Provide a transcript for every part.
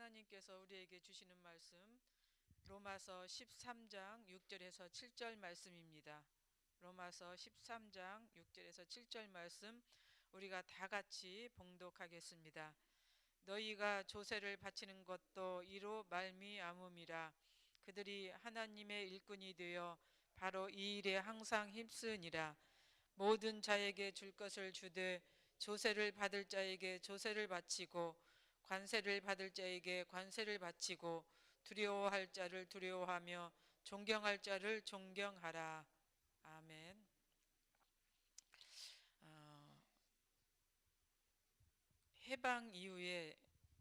하나님께서 우리에게 주시는 말씀 로마서 13장 6절에서 7절 말씀입니다. 로마서 13장 6절에서 7절 말씀 우리가 다 같이 봉독하겠습니다. 너희가 조세를 바치는 것도 이로 말미암음이라. 그들이 하나님의 일꾼이 되어 바로 이 일에 항상 힘쓰니라. 모든 자에게 줄 것을 주되 조세를 받을 자에게 조세를 바치고 관세를 받을 자에게 관세를 바치고 두려워할 자를 두려워하며 존경할 자를 존경하라. 아멘. 해방 이후에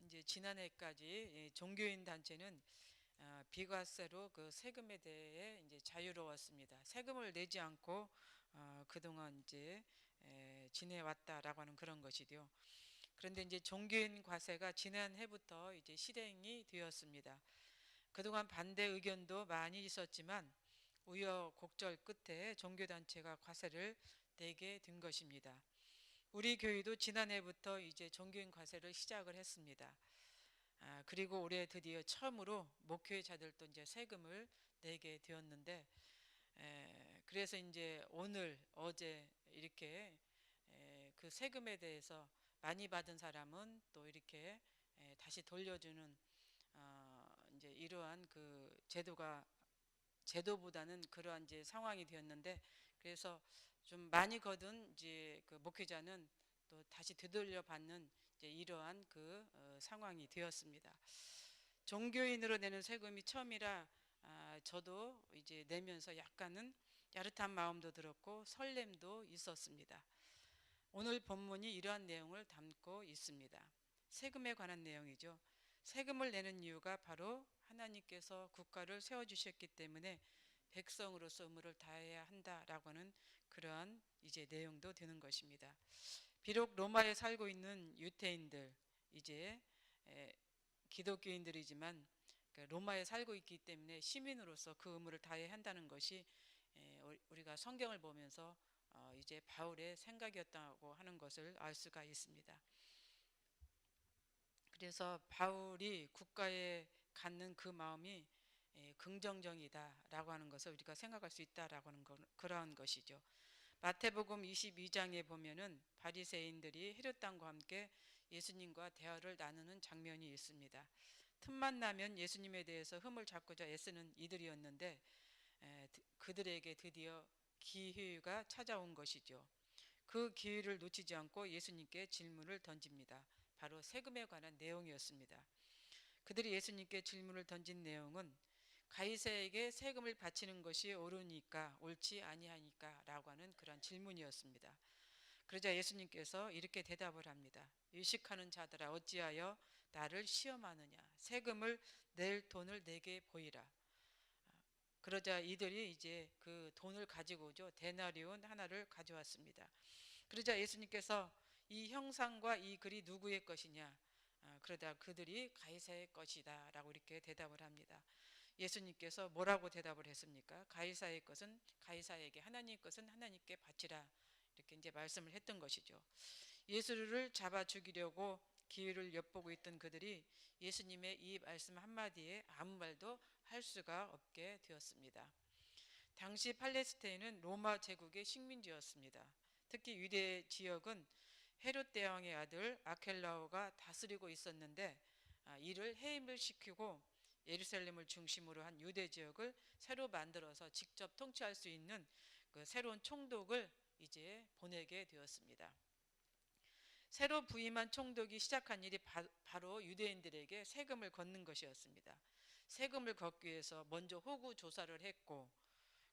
이제 지난해까지 종교인 단체는 비과세로 그 세금에 대해 이제 자유로웠습니다. 세금을 내지 않고 그동안 이제 지내왔다라고 하는 그런 것이죠. 그런데 이제 종교인 과세가 지난해부터 이제 실행이 되었습니다. 그동안 반대 의견도 많이 있었지만 우여곡절 끝에 종교단체가 과세를 내게 된 것입니다. 우리 교회도 지난해부터 이제 종교인 과세를 시작을 했습니다. 그리고 올해 드디어 처음으로 목회자들도 이제 세금을 내게 되었는데, 그래서 이제 오늘 어제 이렇게 그 세금에 대해서 많이 받은 사람은 또 이렇게 다시 돌려주는 이제 이러한 그 제도보다는 그러한 이제 상황이 되었는데, 그래서 좀 많이 거둔 이제 그 목회자는 또 다시 되돌려 받는 이제 이러한 그 상황이 되었습니다. 종교인으로 내는 세금이 처음이라 저도 이제 내면서 약간은 야릇한 마음도 들었고 설렘도 있었습니다. 오늘 본문이 이러한 내용을 담고 있습니다. 세금에 관한 내용이죠. 세금을 내는 이유가 바로 하나님께서 국가를 세워주셨기 때문에 백성으로서 의무를 다해야 한다라고 하는 그러한 이제 내용도 되는 것입니다. 비록 로마에 살고 있는 유대인들, 이제 기독교인들이지만 로마에 살고 있기 때문에 시민으로서 그 의무를 다해야 한다는 것이 우리가 성경을 보면서 이제 바울의 생각이었다고 하는 것을 알 수가 있습니다. 그래서 바울이 국가에 갖는 그 마음이 긍정적이다라고 하는 것을 우리가 생각할 수 있다라고 하는 그러한 것이죠. 마태복음 22장에 보면은 바리새인들이 헤롯 왕과 함께 예수님과 대화를 나누는 장면이 있습니다. 틈만 나면 예수님에 대해서 흠을 잡고자 애쓰는 이들이었는데 그들에게 드디어 기회가 찾아온 것이죠. 그 기회를 놓치지 않고 예수님께 질문을 던집니다. 바로 세금에 관한 내용이었습니다. 그들이 예수님께 질문을 던진 내용은 가이사에게 세금을 바치는 것이 옳으니까 옳지 아니하니까 라고 하는 그런 질문이었습니다. 그러자 예수님께서 이렇게 대답을 합니다. 유식하는 자들아 어찌하여 나를 시험하느냐. 세금을 낼 돈을 내게 보이라. 그러자 이들이 이제 그 돈을 가지고 오죠. 데나리온 하나를 가져왔습니다. 그러자 예수님께서 이 형상과 이 글이 누구의 것이냐. 그러다 그들이 가이사의 것이다 라고 이렇게 대답을 합니다. 예수님께서 뭐라고 대답을 했습니까? 가이사의 것은 가이사에게, 하나님의 것은 하나님께 바치라, 이렇게 이제 말씀을 했던 것이죠. 예수를 잡아 죽이려고 기회를 엿보고 있던 그들이 예수님의 이 말씀 한마디에 아무 말도 할 수가 없게 되었습니다. 당시 팔레스타인은 로마 제국의 식민지였습니다. 특히 유대 지역은 헤롯 대왕의 아들 아켈라오가 다스리고 있었는데 이를 해임을 시키고 예루살렘을 중심으로 한 유대 지역을 새로 만들어서 직접 통치할 수 있는 그 새로운 총독을 이제 보내게 되었습니다. 새로 부임한 총독이 시작한 일이 바로 유대인들에게 세금을 걷는 것이었습니다. 세금을 걷기 위해서 먼저 호구 조사를 했고,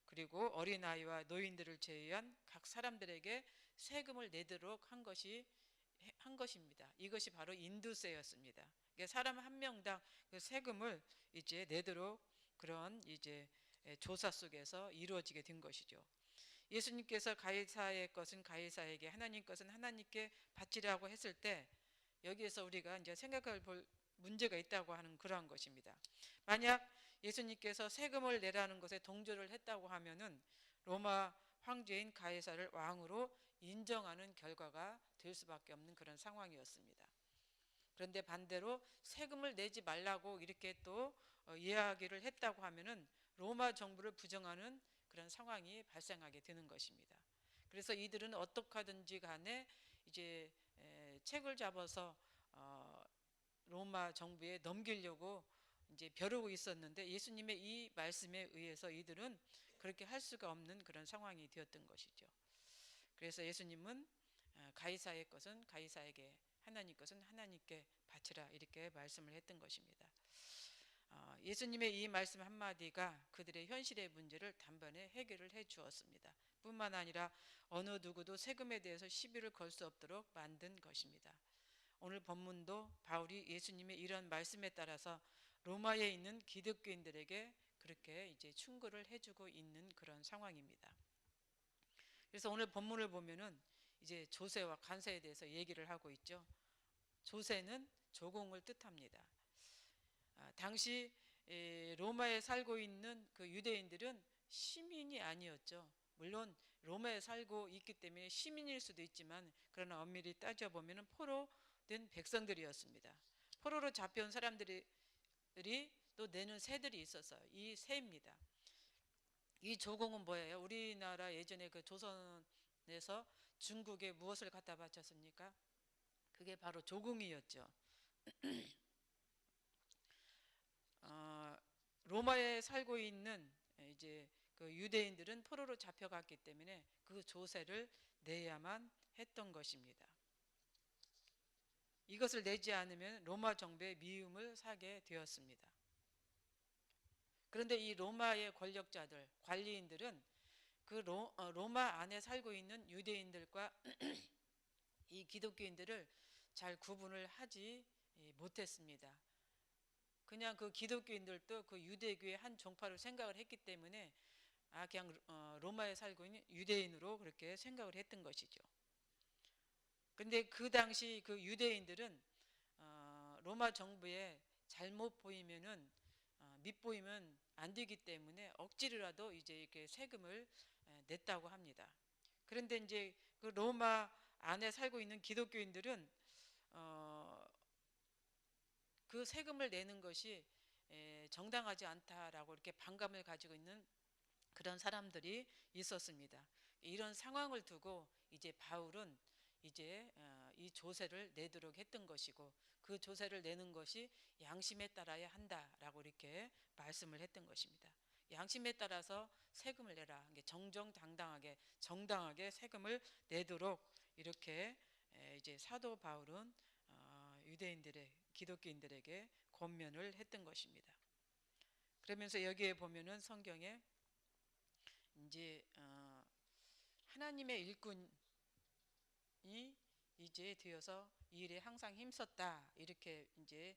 그리고 어린아이와 노인들을 제외한 각 사람들에게 세금을 내도록 한 것입니다. 이것이 바로 인두세였습니다. 사람 한 명당 그 세금을 이제 내도록 그런 이제 조사 속에서 이루어지게 된 것이죠. 예수님께서 가이사의 것은 가이사에게, 하나님 것은 하나님께 바치라고 했을 때 여기에서 우리가 이제 생각할 볼 문제가 있다고 하는 그러한 것입니다. 만약 예수님께서 세금을 내라는 것에 동조를 했다고 하면은 로마 황제인 가이사를 왕으로 인정하는 결과가 될 수밖에 없는 그런 상황이었습니다. 그런데 반대로 세금을 내지 말라고 이렇게 또 이야기를 했다고 하면은 로마 정부를 부정하는 그런 상황이 발생하게 되는 것입니다. 그래서 이들은 어떻게 하든지 간에 이제 책을 잡아서 로마 정부에 넘기려고 이제 벼르고 있었는데, 예수님의 이 말씀에 의해서 이들은 그렇게 할 수가 없는 그런 상황이 되었던 것이죠. 그래서 예수님은 가이사의 것은 가이사에게, 하나님 것은 하나님께 바치라, 이렇게 말씀을 했던 것입니다. 예수님의 이 말씀 한마디가 그들의 현실의 문제를 단번에 해결을 해 주었습니다. 뿐만 아니라 어느 누구도 세금에 대해서 시비를 걸 수 없도록 만든 것입니다. 오늘 본문도 바울이 예수님의 이런 말씀에 따라서 로마에 있는 기독교인들에게 그렇게 이제 충고를 해주고 있는 그런 상황입니다. 그래서 오늘 본문을 보면은 이제 조세와 관세에 대해서 얘기를 하고 있죠. 조세는 조공을 뜻합니다. 당시 로마에 살고 있는 그 유대인들은 시민이 아니었죠. 물론 로마에 살고 있기 때문에 시민일 수도 있지만, 그러나 엄밀히 따져보면 포로된 백성들이었습니다. 포로로 잡혀온 사람들이 또 내는 세들이 있었어요. 이 세입니다. 이 조공은 뭐예요? 우리나라 예전에 그 조선에서 중국에 무엇을 갖다 바쳤습니까? 그게 바로 조공이었죠. 로마에 살고 있는 이제 그 유대인들은 포로로 잡혀갔기 때문에 그 조세를 내야만 했던 것입니다. 이것을 내지 않으면 로마 정부의 미움을 사게 되었습니다. 그런데 이 로마의 권력자들, 관리인들은 그 로마 안에 살고 있는 유대인들과 이 기독교인들을 잘 구분을 하지 못했습니다. 그냥 그 기독교인들도 그 유대교의 한 종파로 생각을 했기 때문에 그냥 로마에 살고 있는 유대인으로 그렇게 생각을 했던 것이죠. 근데 그 당시 그 유대인들은 로마 정부에 잘못 보이면은 밉보이면 안 되기 때문에 억지로라도 이제 이렇게 세금을 냈다고 합니다. 그런데 이제 그 로마 안에 살고 있는 기독교인들은 그 세금을 내는 것이 정당하지 않다라고 이렇게 반감을 가지고 있는 그런 사람들이 있었습니다. 이런 상황을 두고 이제 바울은 이제 이 조세를 내도록 했던 것이고, 그 조세를 내는 것이 양심에 따라야 한다라고 이렇게 말씀을 했던 것입니다. 양심에 따라서 세금을 내라. 정정당당하게 정당하게 세금을 내도록 이렇게 이제 사도 바울은 유대인들의 기독교인들에게 권면을 했던 것입니다. 그러면서 여기에 보면은 성경에 이제 하나님의 일꾼이 이제 되어서 이 일에 항상 힘썼다, 이렇게 이제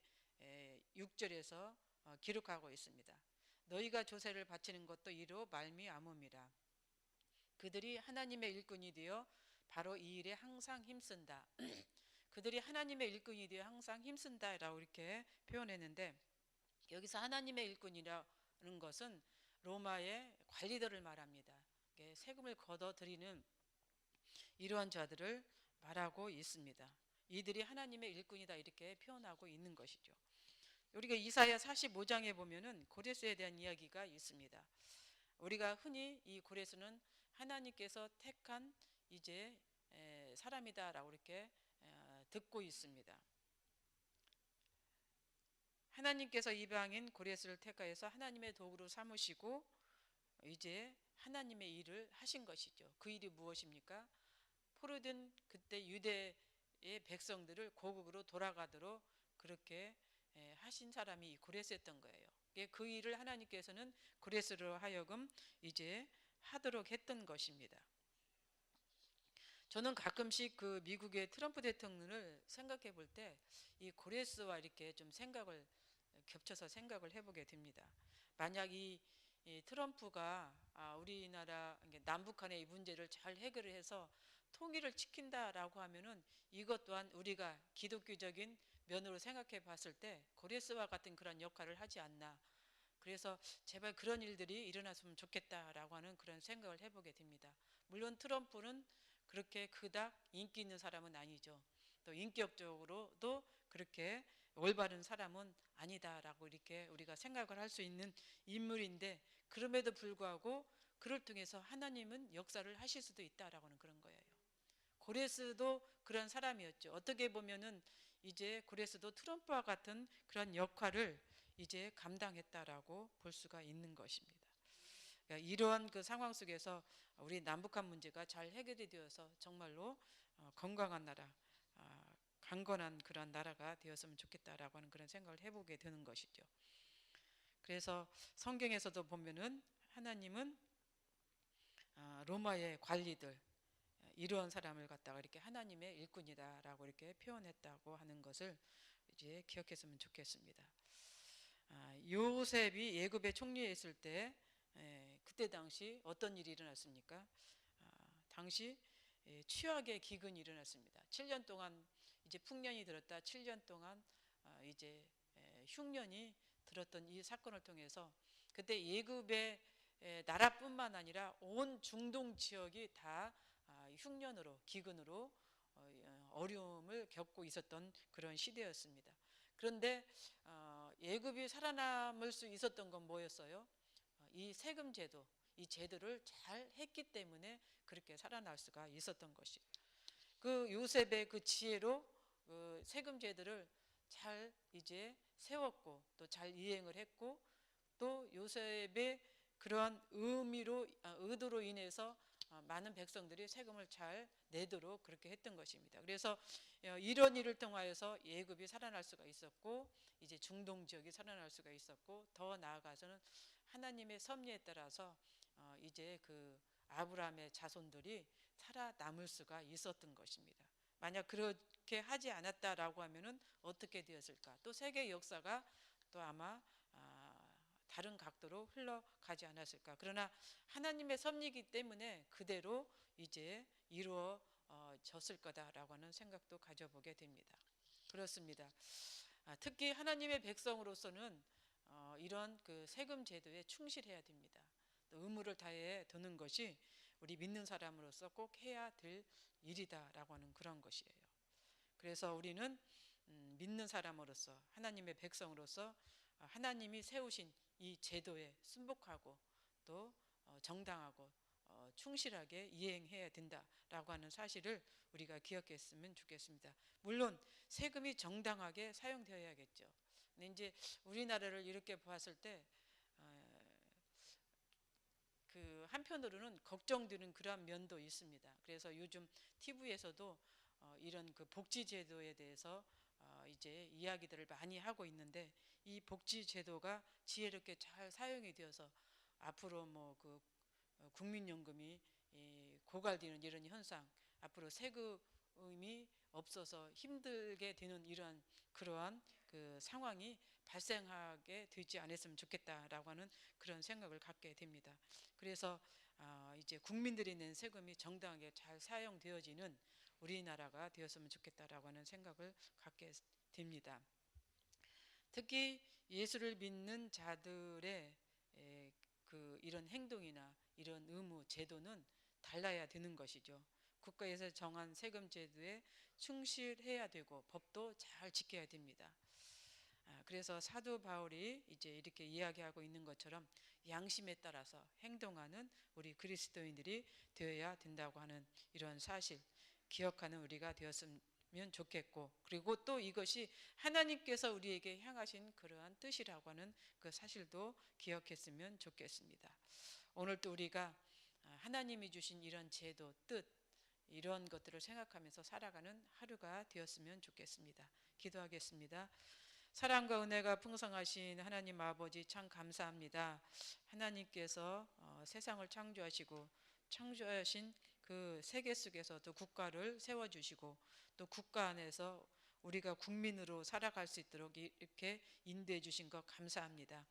6절에서 기록하고 있습니다. 너희가 조세를 바치는 것도 이로 말미암음이라. 그들이 하나님의 일꾼이 되어 바로 이 일에 항상 힘쓴다. 그들이 하나님의 일꾼이 되어 항상 힘쓴다라고 이렇게 표현했는데, 여기서 하나님의 일꾼이라는 것은 로마의 관리들을 말합니다. 세금을 걷어들이는 이러한 자들을 말하고 있습니다. 이들이 하나님의 일꾼이다, 이렇게 표현하고 있는 것이죠. 우리가 이사야 45장에 보면은 고레스에 대한 이야기가 있습니다. 우리가 흔히 이 고레스는 하나님께서 택한 이제 사람이다라고 이렇게 듣고 있습니다. 하나님께서 이방인 고레스를 택하여서 하나님의 도구로 삼으시고 이제 하나님의 일을 하신 것이죠. 그 일이 무엇입니까? 포로된 그때 유대의 백성들을 고국으로 돌아가도록 그렇게 하신 사람이 고레스였던 거예요. 그 일을 하나님께서는 고레스로 하여금 이제 하도록 했던 것입니다. 저는 가끔씩 그 미국의 트럼프 대통령을 생각해 볼 때 이 고레스와 이렇게 좀 생각을 겹쳐서 생각을 해보게 됩니다. 만약 이 트럼프가 우리나라 남북한의 이 문제를 잘 해결을 해서 통일을 지킨다라고 하면은 이것 또한 우리가 기독교적인 면으로 생각해 봤을 때 고레스와 같은 그런 역할을 하지 않나. 그래서 제발 그런 일들이 일어났으면 좋겠다라고 하는 그런 생각을 해보게 됩니다. 물론 트럼프는 그렇게 그닥 인기 있는 사람은 아니죠. 또 인격적으로도 그렇게 올바른 사람은 아니다라고 이렇게 우리가 생각을 할 수 있는 인물인데, 그럼에도 불구하고 그를 통해서 하나님은 역사를 하실 수도 있다라고 하는 그런 거예요. 고레스도 그런 사람이었죠. 어떻게 보면은 이제 고레스도 트럼프와 같은 그런 역할을 이제 감당했다라고 볼 수가 있는 것입니다. 그러니까 이러한 그 상황 속에서 우리 남북한 문제가 잘 해결이 되어서 정말로 건강한 나라, 강건한 그런 나라가 되었으면 좋겠다라고 하는 그런 생각을 해보게 되는 것이죠. 그래서 성경에서도 보면은 하나님은 로마의 관리들, 이러한 사람을 갖다가 이렇게 하나님의 일꾼이다라고 이렇게 표현했다고 하는 것을 이제 기억했으면 좋겠습니다. 요셉이 예굽의 총리에 있을 때, 그때 당시 어떤 일이 일어났습니까? 당시 취약의 기근이 일어났습니다. 7년 동안 이제 풍년이 들었다. 7년 동안 이제 흉년이 들었던 이 사건을 통해서 그때 예굽의 나라뿐만 아니라 온 중동 지역이 다 흉년으로, 기근으로 어려움을 겪고 있었던 그런 시대였습니다. 그런데 예굽이 살아남을 수 있었던 건 뭐였어요? 이 세금 제도, 이 제도를 잘 했기 때문에 그렇게 살아날 수가 있었던 것이에요. 그 요셉의 그 지혜로 그 세금 제도를 잘 이제 세웠고 또 잘 이행을 했고, 또 요셉의 그러한 의도로 인해서 많은 백성들이 세금을 잘 내도록 그렇게 했던 것입니다. 그래서 이런 일을 통하여서 예굽이 살아날 수가 있었고, 이제 중동 지역이 살아날 수가 있었고, 더 나아가서는 하나님의 섭리에 따라서 이제 그 아브라함의 자손들이 살아남을 수가 있었던 것입니다. 만약 그렇게 하지 않았다라고 하면은 어떻게 되었을까? 또 세계 역사가 또 아마 다른 각도로 흘러가지 않았을까? 그러나 하나님의 섭리이기 때문에 그대로 이제 이루어졌을 거다라고 하는 생각도 가져보게 됩니다. 그렇습니다. 특히 하나님의 백성으로서는 이런 그 세금 제도에 충실해야 됩니다. 또 의무를 다해 두는 것이 우리 믿는 사람으로서 꼭 해야 될 일이다라고 하는 그런 것이에요. 그래서 우리는 믿는 사람으로서, 하나님의 백성으로서 하나님이 세우신 이 제도에 순복하고 또 정당하고 충실하게 이행해야 된다라고 하는 사실을 우리가 기억했으면 좋겠습니다. 물론 세금이 정당하게 사용되어야겠죠. 근데 이제 우리나라를 이렇게 보았을 때 그 한편으로는 걱정되는 그러한 면도 있습니다. 그래서 요즘 TV에서도 이런 그 복지 제도에 대해서 이제 이야기들을 많이 하고 있는데, 이 복지 제도가 지혜롭게 잘 사용이 되어서 앞으로 뭐 그 국민연금이 고갈되는 이런 현상, 앞으로 세금이 없어서 힘들게 되는 이러한 그러한 그 상황이 발생하게 되지 않았으면 좋겠다라고 하는 그런 생각을 갖게 됩니다. 그래서 이제 국민들이 낸 세금이 정당하게 잘 사용되어지는 우리나라가 되었으면 좋겠다라고 하는 생각을 갖게 됩니다. 특히 예수를 믿는 자들의 그 이런 행동이나 이런 의무 제도는 달라야 되는 것이죠. 국가에서 정한 세금 제도에 충실해야 되고 법도 잘 지켜야 됩니다. 그래서 사도 바울이 이제 이렇게 이야기하고 있는 것처럼 양심에 따라서 행동하는 우리 그리스도인들이 되어야 된다고 하는 이런 사실 기억하는 우리가 되었으면 좋겠고, 그리고 또 이것이 하나님께서 우리에게 향하신 그러한 뜻이라고 하는 그 사실도 기억했으면 좋겠습니다. 오늘 또 우리가 하나님이 주신 이런 제도, 뜻, 이런 것들을 생각하면서 살아가는 하루가 되었으면 좋겠습니다. 기도하겠습니다. 사랑과 은혜가 풍성하신 하나님 아버지, 참 감사합니다. 하나님께서 세상을 창조하시고 창조하신 그 세계 속에서도 국가를 세워주시고, 또 국가 안에서 우리가 국민으로 살아갈 수 있도록 이렇게 인도해 주신 것 감사합니다.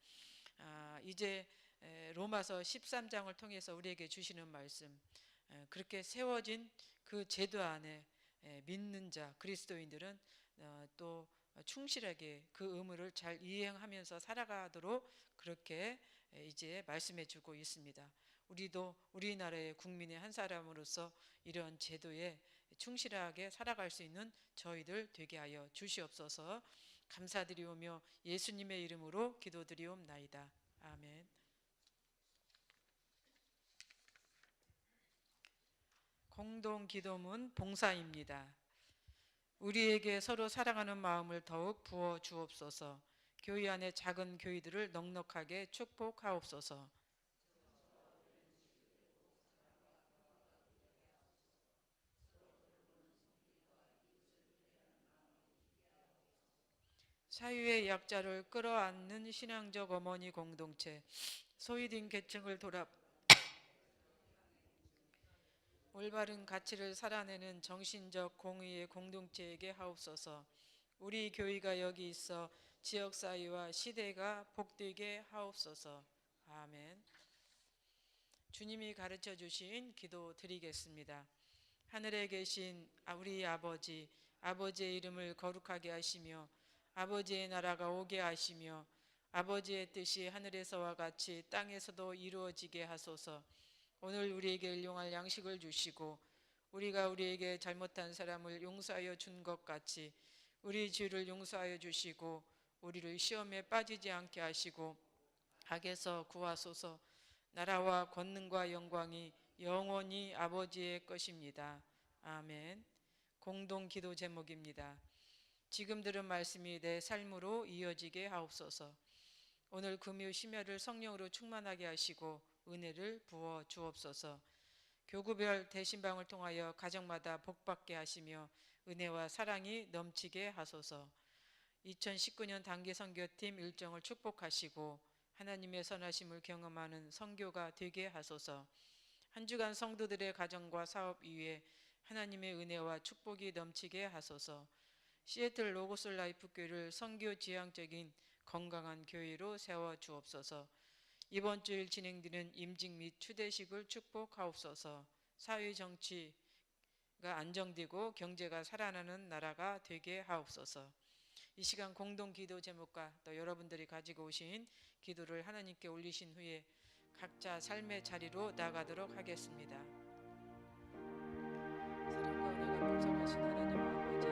이제 로마서 13장을 통해서 우리에게 주시는 말씀, 그렇게 세워진 그 제도 안에 믿는 자 그리스도인들은 또 충실하게 그 의무를 잘 이행하면서 살아가도록 그렇게 이제 말씀해 주고 있습니다. 우리도 우리나라의 국민의 한 사람으로서 이런 제도에 충실하게 살아갈 수 있는 저희들 되게 하여 주시옵소서. 감사드리오며 예수님의 이름으로 기도드리옵나이다. 아멘. 공동 기도문 봉사입니다. 우리에게 서로 사랑하는 마음을 더욱 부어 주옵소서. 교회 안의 작은 교회들을 넉넉하게 축복하옵소서. 사회의 약자를 끌어안는 신앙적 어머니 공동체, 소외된 계층을 올바른 가치를 살아내는 정신적 공의의 공동체에게 하옵소서. 우리 교회가 여기 있어 지역사회와 시대가 복되게 하옵소서. 아멘. 주님이 가르쳐 주신 기도 드리겠습니다. 하늘에 계신 우리 아버지, 아버지의 이름을 거룩하게 하시며 아버지의 나라가 오게 하시며 아버지의 뜻이 하늘에서와 같이 땅에서도 이루어지게 하소서. 오늘 우리에게 일용할 양식을 주시고 우리가 우리에게 잘못한 사람을 용서하여 준 것 같이 우리 죄를 용서하여 주시고 우리를 시험에 빠지지 않게 하시고 악에서 구하소서. 나라와 권능과 영광이 영원히 아버지의 것입니다. 아멘. 공동 기도 제목입니다. 지금 들은 말씀이 내 삶으로 이어지게 하옵소서. 오늘 금요 심야를 성령으로 충만하게 하시고 은혜를 부어 주옵소서. 교구별 대신방을 통하여 가정마다 복받게 하시며 은혜와 사랑이 넘치게 하소서. 2019년 단기 선교팀 일정을 축복하시고 하나님의 선하심을 경험하는 선교가 되게 하소서. 한 주간 성도들의 가정과 사업 위에 하나님의 은혜와 축복이 넘치게 하소서. 시애틀 로고스 라이프 교회를 선교 지향적인 건강한 교회로 세워 주옵소서. 이번 주일 진행되는 임직 및 추대식을 축복하옵소서. 사회 정치가 안정되고 경제가 살아나는 나라가 되게 하옵소서. 이 시간 공동 기도 제목과 또 여러분들이 가지고 오신 기도를 하나님께 올리신 후에 각자 삶의 자리로 나가도록 하겠습니다. 사랑과 은혜가 풍성하신 하나님 아버지,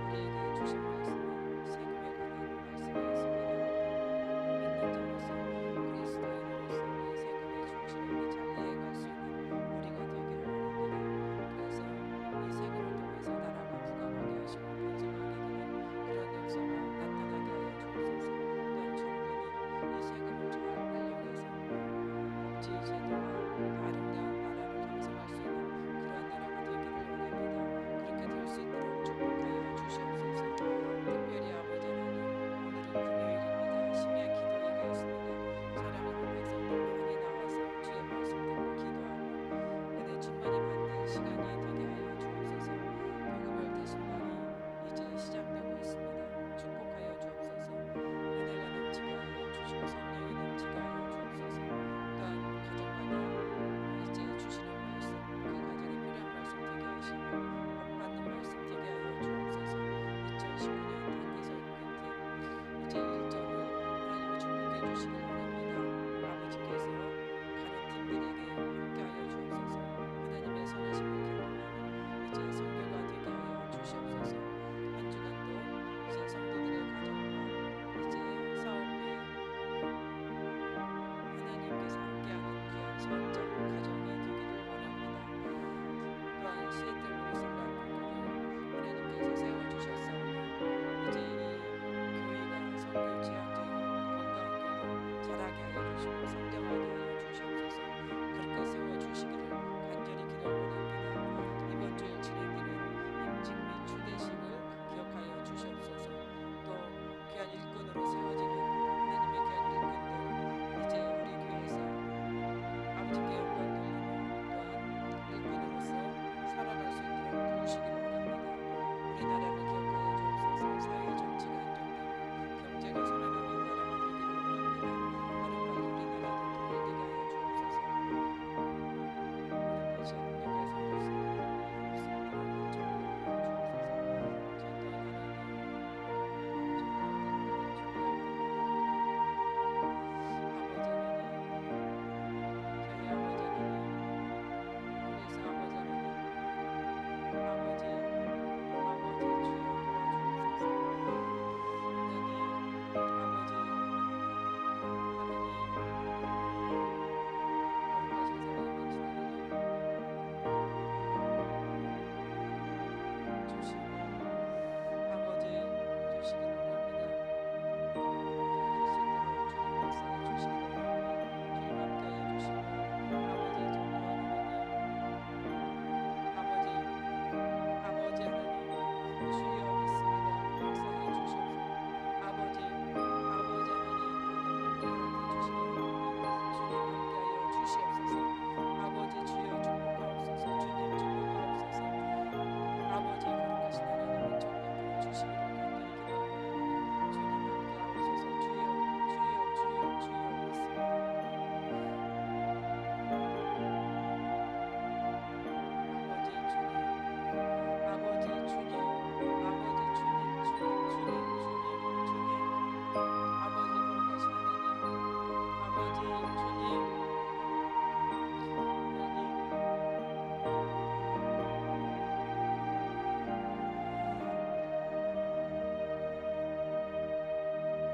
우리에게 주신 말씀은 세금에 관한 말씀이었습니다. 믿는 자로서 그리스도인으로서 이 세금에 충실하게 잘 이해갈 수 있는 우리가 되기를 원합니다. 그래서 이 세금을 통해서 나라가 부강하게 하시고 번성하게 되는 그런 역사가 나타나게 하여 주옵소서. 또한 정부는 이 세금을 잘 활용해서 복지 제도와 아름다운 나라를 형성할 수 있는 그러한 나라가 되기를 원합니다. 그렇게 될 수 있도록 축복하여 주시옵소서. 특별히 아버지 하나님, 오늘은 금요일입니다. 심야 기도회가였습니다. 사랑하는 백성들 많이 나와서 주의 말씀 듣고 기도하고 은혜 충만히 받는 시간이 되게 하여 주옵소서. 교구별 대신방이 이제 시작되고 있습니다. 축복하여 주옵소서. 은혜가 넘치게 하여 주시고 성령이 넘치게 하여 주옵소서. 또한 가정마다 이제 주시는 말씀, 그 가정에 필요한 말씀 되게 하시고 복받는 말씀 되게 하여 주옵소서. 2019년 단기 선교팀 이제 일정을 하나님이 축복해 주시길 원합니다. 아버지께서 가는 팀들에게 함께하여 주옵소서. 하나님의 선하심을 경험하는 이제 선교가 되게 하여 주시옵소서. 한 주간도 이제 성도들의 가정과 이제 사업에 하나님께서 함께하는 귀한 사업장 가정이 되기를 원합니다. 또한 시애틀 로스라이프 교회를 하나님께서 세워주셨사오니 이제 이 교회가 선교 지향적인 건강한 교회로 자라게 하여 주시고 성장하게 하여 주시옵소서. 그렇게 세워주시기를 간절히 기도하고 원합니다. 이번 주일 진행되는 임직 및 추대식을 기억하여 주시옵소서. 또 귀한 일꾼으로 세워지는 하나님의 귀한 일꾼들 이제 우리 교회에서 아버지께 영광 돌리며 또한 일꾼으로서 살아갈 수 있도록 도우시기를 원합니다. 우리나라를 기억하여 주옵소서. 사회 정치가 안정되고 경제가 살아나는 나라가 되기를 원합니다. 하루빨리 우리나라도 아버지 주님